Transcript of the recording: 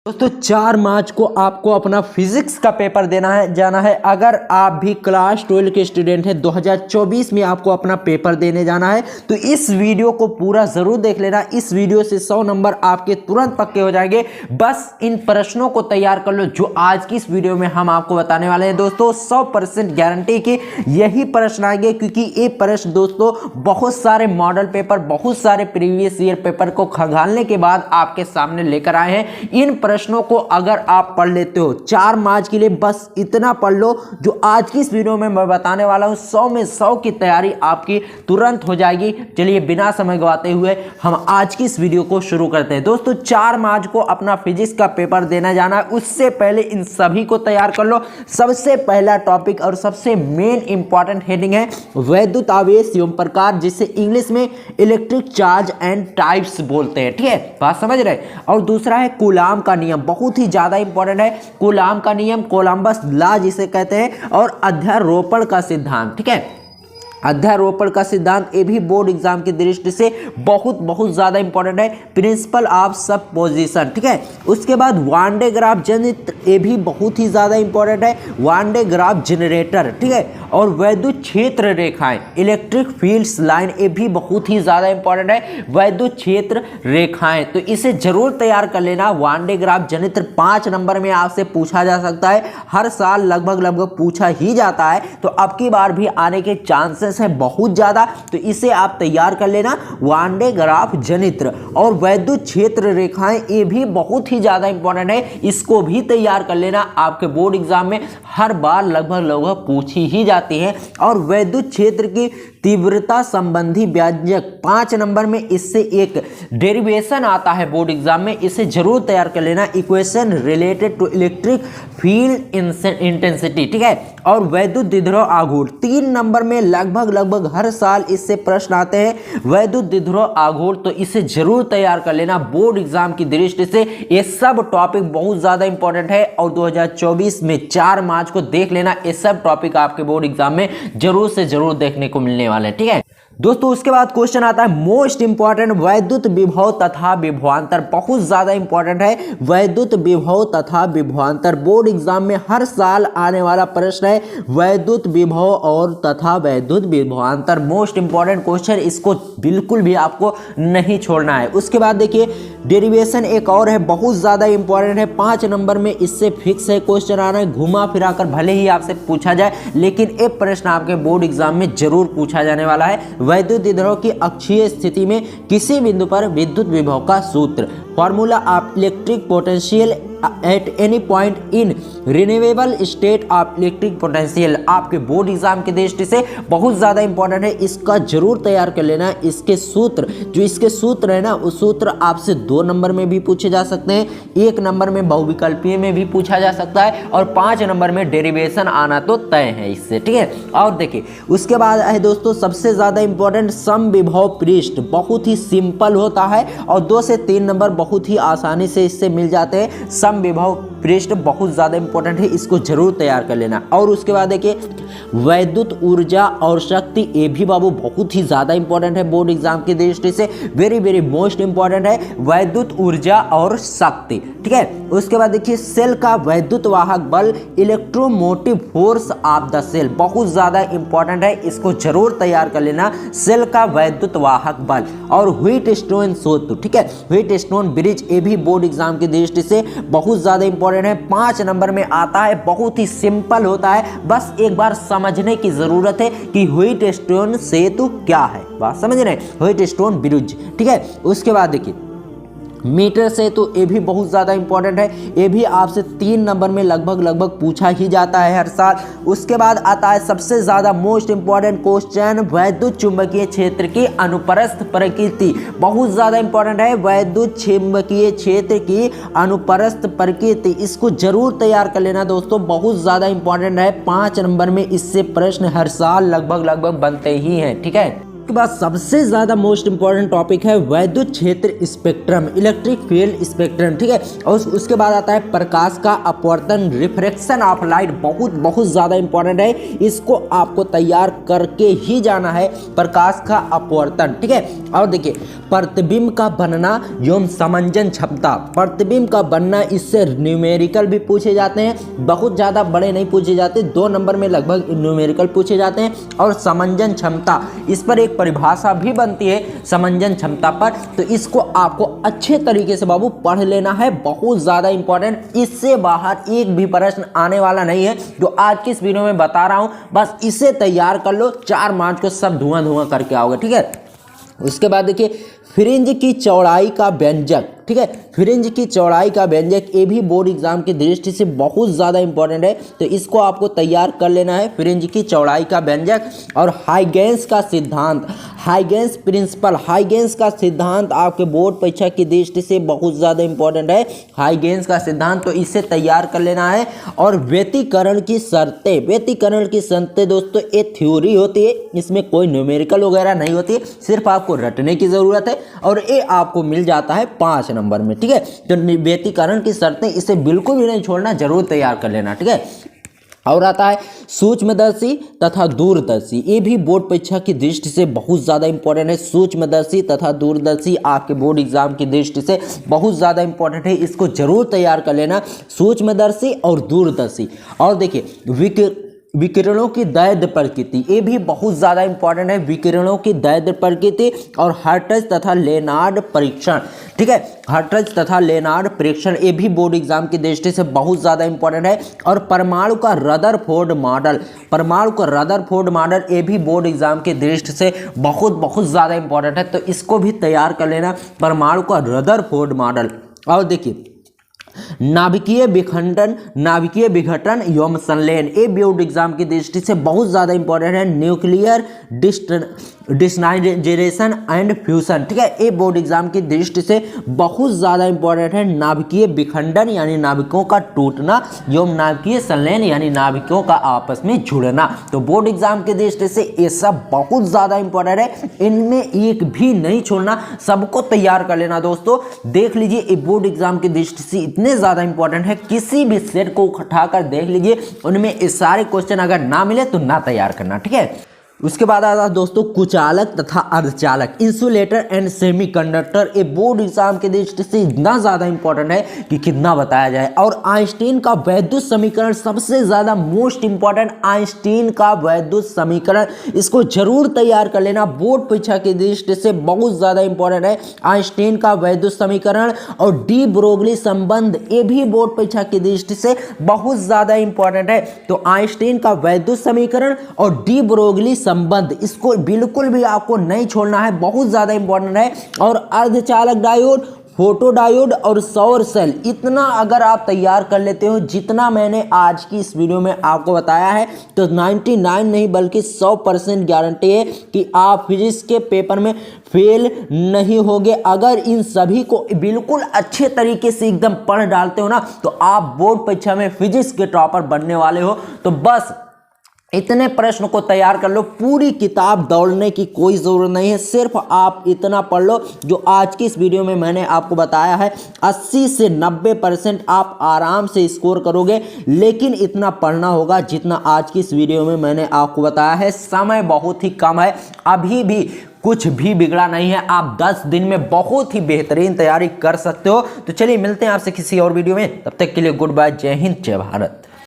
दोस्तों 4 मार्च को आपको अपना फिजिक्स का पेपर जाना है। अगर आप भी क्लास 12 के स्टूडेंट हैं, 2024 में आपको अपना पेपर देने जाना है तो इस वीडियो को पूरा जरूर देख लेना। इस वीडियो से 100 नंबर आपके तुरंत पक्के हो जाएंगे। बस इन प्रश्नों को तैयार कर लो जो आज की इस वीडियो में हम आपको बताने वाले हैं। दोस्तों 100% गारंटी की यही प्रश्न आएंगे, क्योंकि ये प्रश्न दोस्तों बहुत सारे मॉडल पेपर, बहुत सारे प्रीवियस ईयर पेपर को खंगालने के बाद आपके सामने लेकर आए हैं। इन प्रश्नों को अगर आप पढ़ लेते हो 4 मार्च के लिए, बस इतना पढ़ लो जो आज की इस वीडियो में मैं बताने वाला हूं। 100 में 100 की तैयारी आपकी तुरंत हो जाएगी। चलिए बिना समय गवाते हुए हम आज की इस वीडियो को शुरू करते हैं। दोस्तों 4 मार्च को अपना फिजिक्स का पेपर देना जाना है, उससे पहले इन सभी को तैयार कर लो। सबसे पहला टॉपिक और सबसे मेन इंपॉर्टेंट हेडिंग है वैद्युत आवेश एवं प्रकार, जिसे इंग्लिश में इलेक्ट्रिक चार्ज एंड टाइप्स बोलते हैं। ठीक है, बात समझ रहे। और दूसरा है कूलाम का नियम, बहुत ही ज्यादा इंपॉर्टेंट है। कूलाम का नियम, कोलंबस लॉ जिसे कहते हैं, और अध्यारोपण का सिद्धांत। ठीक है, अध्यारोपण का सिद्धांत ये भी बोर्ड एग्जाम की दृष्टि से बहुत ज्यादा इंपॉर्टेंट है। Principle of superposition. ठीक है, उसके बाद वान डे ग्राफ जनित्र, ये भी बहुत ही ज्यादा इंपॉर्टेंट है। One day graph generator. ठीक है, और वैद्युत क्षेत्र रेखाएं, इलेक्ट्रिक फील्ड्स लाइन, ये भी बहुत ही ज्यादा इंपॉर्टेंट है। वैद्युत क्षेत्र रेखाएं, तो इसे जरूर तैयार कर लेना। वान डे ग्राफ जनित्र 5 नंबर में आपसे पूछा जा सकता है। हर साल लगभग पूछा ही जाता है, तो अब की बार भी आने के चांसेस है बहुत ज्यादा, तो इसे आप तैयार कर लेना। वान डे ग्राफ जनित्र और वैद्युत क्षेत्र रेखाएं, ये भी बहुत ही ज्यादा इंपॉर्टेंट है, इसको भी तैयार कर लेना। आपके बोर्ड एग्जाम में हर बार लगभग पूछी ही जाती है। और वैद्युत क्षेत्र की तीव्रता संबंधी व्यंजक 5 नंबर में, इससे एक डेरिवेशन आता है बोर्ड एग्जाम में, इसे जरूर तैयार कर लेना। Equation related to electric field intensity. ठीक है, और वैद्युत द्विध्रुव आघूर्ण 3 नंबर में लगभग हर साल इससे प्रश्न आते हैं। वैद्युत द्विध्रुव आघूर्ण, तो इसे जरूर तैयार कर लेना बोर्ड एग्जाम की दृष्टि से। ये सब टॉपिक बहुत ज्यादा इंपॉर्टेंट है और 2024 में 4 मार्च को देख लेना। ये सब टॉपिक आपके बोर्ड एग्जाम में जरूर से जरूर देखने को मिलने वाले। ठीक है दोस्तों, उसके बाद क्वेश्चन आता है मोस्ट इंपॉर्टेंट, वैद्युत विभव तथा विभवांतर। बहुत ज्यादा इंपॉर्टेंट है वैद्युत विभव तथा विभवांतर। बोर्ड एग्जाम में हर साल आने वाला प्रश्न है वैद्युत विभव और तथा वैद्युत विभवांतर। मोस्ट इंपॉर्टेंट क्वेश्चन, इसको बिल्कुल भी आपको नहीं छोड़ना है। उसके बाद देखिए डेरिवेशन एक और है, बहुत ज्यादा इंपॉर्टेंट है। 5 नंबर में इससे फिक्स है क्वेश्चन आ रहा है। घुमा फिरा कर भले ही आपसे पूछा जाए, लेकिन एक प्रश्न आपके बोर्ड एग्जाम में जरूर पूछा जाने वाला है। वैद्युत द्विध्रुव की अक्षीय स्थिति में किसी बिंदु पर विद्युत विभव का सूत्र, formula of electric potential at any point in renewable state of electric potential, आपके बोर्ड एग्जाम की दृष्टि से बहुत ज्यादा इंपॉर्टेंट है। इसका जरूर तैयार कर लेना। इसके सूत्र, जो इसके सूत्र है ना, उस सूत्र आपसे 2 नंबर में भी पूछे जा सकते हैं, 1 नंबर में बहुविकल्पीय में भी पूछा जा सकता है, और 5 नंबर में डेरिवेशन आना तो तय है इससे। ठीक है, और देखिए उसके बाद है दोस्तों सबसे ज्यादा इंपॉर्टेंट समविभव पृष्ठ। बहुत ही सिंपल होता है और 2 से 3 नंबर बहुत ही आसानी से इससे मिल जाते हैं। समविभव पृष्ठ बहुत ज्यादा इंपॉर्टेंट है, इसको जरूर तैयार कर लेना। और उसके बाद देखिए वैद्युत ऊर्जा और शक्ति, ये भी बाबू बहुत ही ज्यादा इंपॉर्टेंट है बोर्ड एग्जाम की दृष्टि से। वेरी मोस्ट इंपॉर्टेंट है वैद्युत ऊर्जा और शक्ति। ठीक है, उसके बाद देखिए सेल का वैद्युत वाहक बल, electromotive force of the cell, बहुत ज्यादा इंपॉर्टेंट है, इसको जरूर तैयार कर लेना। सेल का वैद्युत वाहक बल और व्हीटस्टोन सेतु। ठीक है, व्हीटस्टोन ब्रिज, ये भी बोर्ड एग्जाम की दृष्टि से बहुत ज्यादा इंपॉर्टेंट है। 5 नंबर में आता है, बहुत ही सिंपल होता है, बस एक बार समझने की जरूरत है कि व्हीटस्टोन सेतु क्या है। बात समझ रहे हैं, व्हीटस्टोन ब्रिज। ठीक है, उसके बाद देखिए मीटर से, तो ये भी बहुत ज़्यादा इंपॉर्टेंट है, ये भी आपसे 3 नंबर में लगभग पूछा ही जाता है हर साल। उसके बाद आता है सबसे ज़्यादा मोस्ट इंपॉर्टेंट क्वेश्चन, वैद्युत चुंबकीय क्षेत्र की अनुप्रस्थ प्रकृति। बहुत ज़्यादा इंपॉर्टेंट है वैद्युत चुंबकीय क्षेत्र की अनुप्रस्थ प्रकृति, इसको जरूर तैयार कर लेना दोस्तों, बहुत ज़्यादा इंपॉर्टेंट है। 5 नंबर में इससे प्रश्न हर साल लगभग बनते ही हैं। ठीक है, उसके बाद सबसे ज़्यादा मोस्ट इंपॉर्टेंट टॉपिक है वैद्युत क्षेत्र स्पेक्ट्रम, इलेक्ट्रिक फील्ड स्पेक्ट्रम, ठीक है। और उसके बाद आता है प्रकाश का अपवर्तन, रिफ्रैक्शन ऑफ लाइट, बहुत ज़्यादा इंपॉर्टेंट है, इसको आपको तैयार करके ही जाना है, प्रकाश का अपवर्तन, ठीक है। और देखिए प्रतिबिंब का बनना एवं समंजन क्षमता, प्रतिबिंब का बनना, इससे न्यूमेरिकल भी पूछे जाते हैं, बहुत ज़्यादा बड़े नहीं पूछे जाते, 2 नंबर में लगभग न्यूमेरिकल पूछे जाते हैं। और समंजन क्षमता, इस पर एक परिभाषा भी बनती है समंजन क्षमता पर, तो इसको आपको अच्छे तरीके से बाबू पढ़ लेना है, बहुत ज़्यादा इंपॉर्टेंट, इससे बाहर एक भी प्रश्न आने वाला नहीं है जो आज की इस वीडियो में बता रहा हूँ, बस इसे तैयार कर लो, 4 मार्च को सब धुआं करके आओगे, ठीक है। उसके बाद देखिए फ्रिंज की चौड़ाई का व्यंजक, ठीक है, फ्रिंज की चौड़ाई का व्यंजक, ये भी बोर्ड एग्जाम की दृष्टि से बहुत ज़्यादा इंपॉर्टेंट है, तो इसको आपको तैयार कर लेना है, फ्रिंज की चौड़ाई का व्यंजक। और हाइगेंस का सिद्धांत, हाइगेंस प्रिंसिपल, हाइगेंस का सिद्धांत आपके बोर्ड परीक्षा की दृष्टि से बहुत ज़्यादा इंपॉर्टेंट है, हाइगेंस का सिद्धांत, तो इसे तैयार कर लेना है। और व्यतिकरण की शर्तें, व्यतिकरण की शर्तें दोस्तों ये थ्योरी होती है, इसमें कोई न्यूमेरिकल वगैरह नहीं होती, सिर्फ आपको रटने की ज़रूरत है, और ये आपको मिल जाता है 5 नंबर में, ठीक है। तो व्यतिकरण की शर्तें, इसे बिल्कुल भी नहीं छोड़ना, जरूर तैयार कर लेना, ठीक है। और आता है सूक्ष्मदर्शी तथा दूरदर्शी, ये भी बोर्ड परीक्षा की दृष्टि से बहुत ज़्यादा इंपॉर्टेंट है, सूक्ष्मदर्शी तथा दूरदर्शी आपके बोर्ड एग्जाम की दृष्टि से बहुत ज़्यादा इंपॉर्टेंट है, इसको जरूर तैयार कर लेना, सूक्ष्मदर्शी और दूरदर्शी। और देखिए विकिरणों की दैर्ध्य प्रकृति, ये भी बहुत ज़्यादा इंपॉर्टेंट है, विकिरणों की दैर्ध्य प्रकृति। और हर्ट्ज तथा लेनार्ड परीक्षण, ठीक है, हर्ट्ज तथा लेनार्ड परीक्षण, ये भी बोर्ड एग्जाम की दृष्टि से बहुत ज़्यादा इंपॉर्टेंट है। और परमाणु का रदरफोर्ड मॉडल, परमाणु का रदरफोर्ड मॉडल, ये भी बोर्ड एग्जाम की दृष्टि से बहुत ज़्यादा इंपॉर्टेंट है, तो इसको भी तैयार कर लेना, परमाणु का रदरफोर्ड मॉडल। और देखिए नाभिकीय विखंडन, नाभिकीय विघटन एवं संलयन, ये बोर्ड एग्जाम की दृष्टि से बहुत ज़्यादा इंपॉर्टेंट है, न्यूक्लियर डिसनाइजेशन एंड फ्यूजन, ठीक है, ये बोर्ड एग्जाम की दृष्टि से बहुत ज़्यादा इंपॉर्टेंट है, नाभिकीय विखंडन यानी नाभिकों का टूटना एवं नाभिकीय संलयन यानी नाभिकों का आपस में जुड़ना, तो बोर्ड एग्जाम की दृष्टि से ये सब बहुत ज़्यादा इंपॉर्टेंट है, इनमें एक भी नहीं छोड़ना, सबको तैयार कर लेना दोस्तों। देख लीजिए ये बोर्ड एग्जाम की दृष्टि से इतने ज़्यादा इंपॉर्टेंट है, किसी भी सेट को उठाकर देख लीजिए, उनमें ये सारे क्वेश्चन अगर ना मिले तो ना तैयार करना, ठीक है। उसके बाद आता है दोस्तों कुचालक तथा अर्धचालक, इंसुलेटर एंड सेमीकंडक्टर, ये बोर्ड एग्जाम की दृष्टि से इतना ज़्यादा इंपॉर्टेंट है कि कितना बताया जाए। और आइंस्टीन का वैद्युत समीकरण, सबसे ज़्यादा मोस्ट इंपॉर्टेंट, आइंस्टीन का वैद्युत समीकरण, इसको जरूर तैयार कर लेना, बोर्ड परीक्षा की दृष्टि से बहुत ज़्यादा इंपॉर्टेंट है, आइंस्टीन का वैद्युत समीकरण। और डी ब्रोगली संबंध, ये भी बोर्ड परीक्षा की दृष्टि से बहुत ज़्यादा इंपॉर्टेंट है, तो आइंस्टीन का वैद्युत समीकरण और डी ब्रोगली संबंध, इसको बिल्कुल भी आपको नहीं छोड़ना है, बहुत ज्यादा इंपॉर्टेंट है। और अर्धचालक डायोड, फोटो डायोड और सौर सेल, इतना अगर आप तैयार कर लेते हो जितना मैंने आज की इस वीडियो में आपको बताया है, तो 99 नहीं बल्कि 100% गारंटी है कि आप फिजिक्स के पेपर में फेल नहीं होगे। अगर इन सभी को बिल्कुल अच्छे तरीके से एकदम पढ़ डालते हो ना, तो आप बोर्ड परीक्षा में फिजिक्स के टॉपर बनने वाले हो। तो बस इतने प्रश्न को तैयार कर लो, पूरी किताब दौड़ने की कोई ज़रूरत नहीं है, सिर्फ आप इतना पढ़ लो जो आज की इस वीडियो में मैंने आपको बताया है। 80 से 90% आप आराम से स्कोर करोगे, लेकिन इतना पढ़ना होगा जितना आज की इस वीडियो में मैंने आपको बताया है। समय बहुत ही कम है, अभी भी कुछ भी बिगड़ा नहीं है, आप 10 दिन में बहुत ही बेहतरीन तैयारी कर सकते हो। तो चलिए मिलते हैं आपसे किसी और वीडियो में, तब तक के लिए गुड बाय, जय हिंद, जय भारत।